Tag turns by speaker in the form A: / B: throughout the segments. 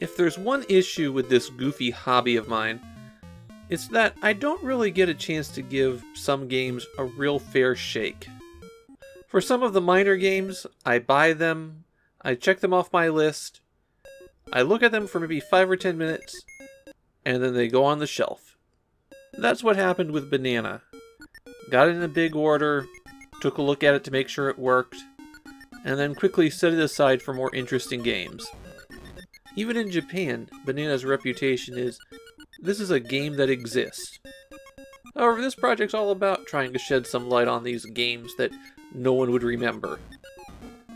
A: If there's one issue with this goofy hobby of mine, it's that I don't really get a chance to give some games a real fair shake. For some of the minor games, I buy them, I check them off my list, I look at them for maybe 5 or 10 minutes, and then they go on the shelf. That's what happened with Banana. Got it in a big order, took a look at it to make sure it worked, and then quickly set it aside for more interesting games. Even in Japan, Banana's reputation is, this is a game that exists. However, this project's all about trying to shed some light on these games that no one would remember.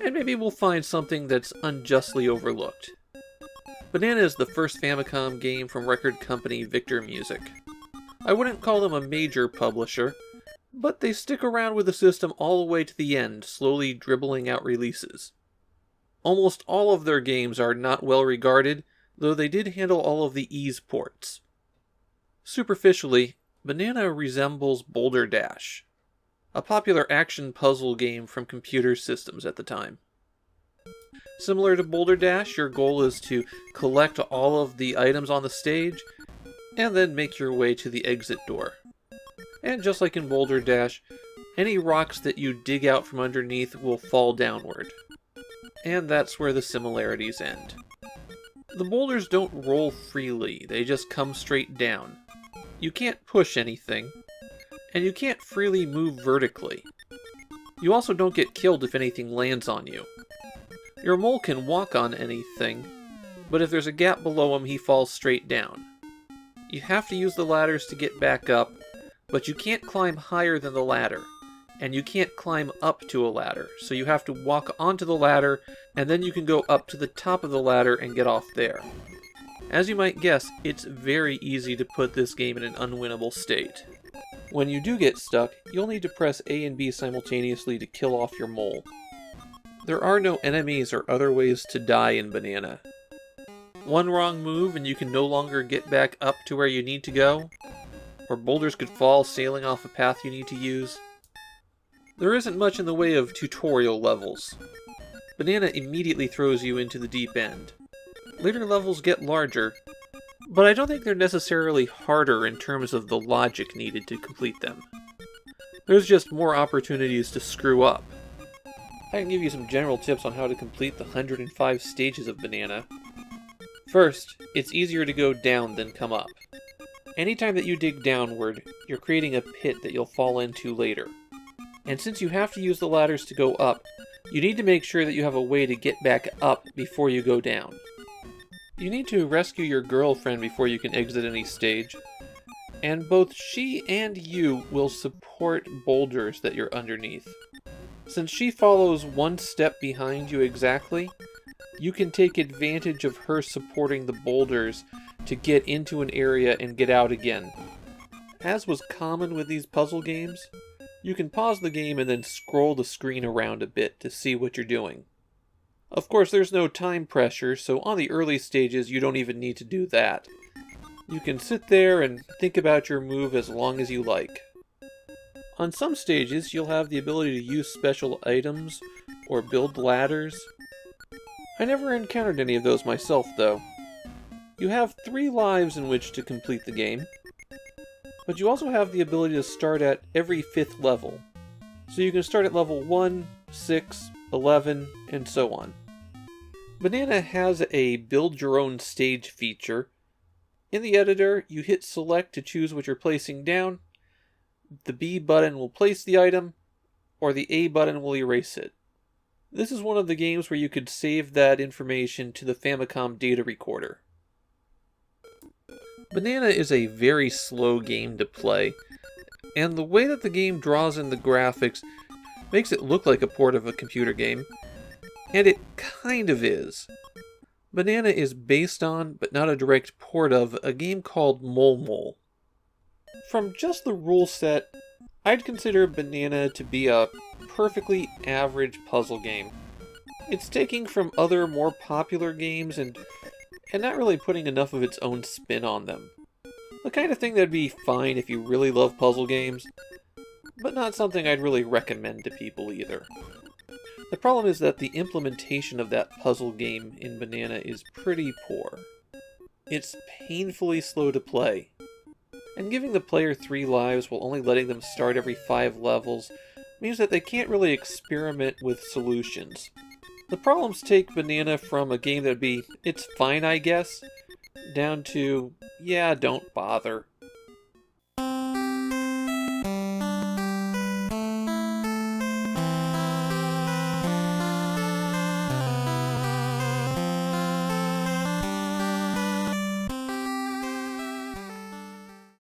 A: And maybe we'll find something that's unjustly overlooked. Banana is the first Famicom game from record company Victor Music. I wouldn't call them a major publisher, but they stick around with the system all the way to the end, slowly dribbling out releases. Almost all of their games are not well regarded, though they did handle all of the ease ports. Superficially, Banana resembles Boulder Dash, a popular action puzzle game from computer systems at the time. Similar to Boulder Dash, your goal is to collect all of the items on the stage, and then make your way to the exit door. And just like in Boulder Dash, any rocks that you dig out from underneath will fall downward. And that's where the similarities end. The boulders don't roll freely, they just come straight down. You can't push anything, and you can't freely move vertically. You also don't get killed if anything lands on you. Your mole can walk on anything, but if there's a gap below him, he falls straight down. You have to use the ladders to get back up, but you can't climb higher than the ladder. And you can't climb up to a ladder, so you have to walk onto the ladder, and then you can go up to the top of the ladder and get off there. As you might guess, it's very easy to put this game in an unwinnable state. When you do get stuck, you'll need to press A and B simultaneously to kill off your mole. There are no enemies or other ways to die in Banana. One wrong move and you can no longer get back up to where you need to go, or boulders could fall sailing off a path you need to use. There isn't much in the way of tutorial levels. Banana immediately throws you into the deep end. Later levels get larger, but I don't think they're necessarily harder in terms of the logic needed to complete them. There's just more opportunities to screw up. I can give you some general tips on how to complete the 105 stages of Banana. First, it's easier to go down than come up. Anytime that you dig downward, you're creating a pit that you'll fall into later. And since you have to use the ladders to go up, you need to make sure that you have a way to get back up before you go down. You need to rescue your girlfriend before you can exit any stage, and both she and you will support boulders that you're underneath. Since she follows one step behind you exactly, you can take advantage of her supporting the boulders to get into an area and get out again. As was common with these puzzle games, you can pause the game and then scroll the screen around a bit to see what you're doing. Of course, there's no time pressure, so on the early stages you don't even need to do that. You can sit there and think about your move as long as you like. On some stages, you'll have the ability to use special items or build ladders. I never encountered any of those myself, though. You have 3 lives in which to complete the game, but you also have the ability to start at every 5th level. So you can start at level 1, 6, 11, and so on. Banana has a build your own stage feature. In the editor, you hit select to choose what you're placing down. The B button will place the item, or the A button will erase it. This is one of the games where you could save that information to the Famicom data recorder. Banana is a very slow game to play, and the way that the game draws in the graphics makes it look like a port of a computer game, and it kind of is. Banana is based on, but not a direct port of, a game called Mole Mole. From just the rule set, I'd consider Banana to be a perfectly average puzzle game. It's taking from other more popular games and not really putting enough of its own spin on them. The kind of thing that'd be fine if you really love puzzle games, but not something I'd really recommend to people either. The problem is that the implementation of that puzzle game in Banana is pretty poor. It's painfully slow to play. And giving the player 3 lives while only letting them start every 5 levels means that they can't really experiment with solutions. The problems take Banana from a game that would be, it's fine I guess, down to, yeah, don't bother.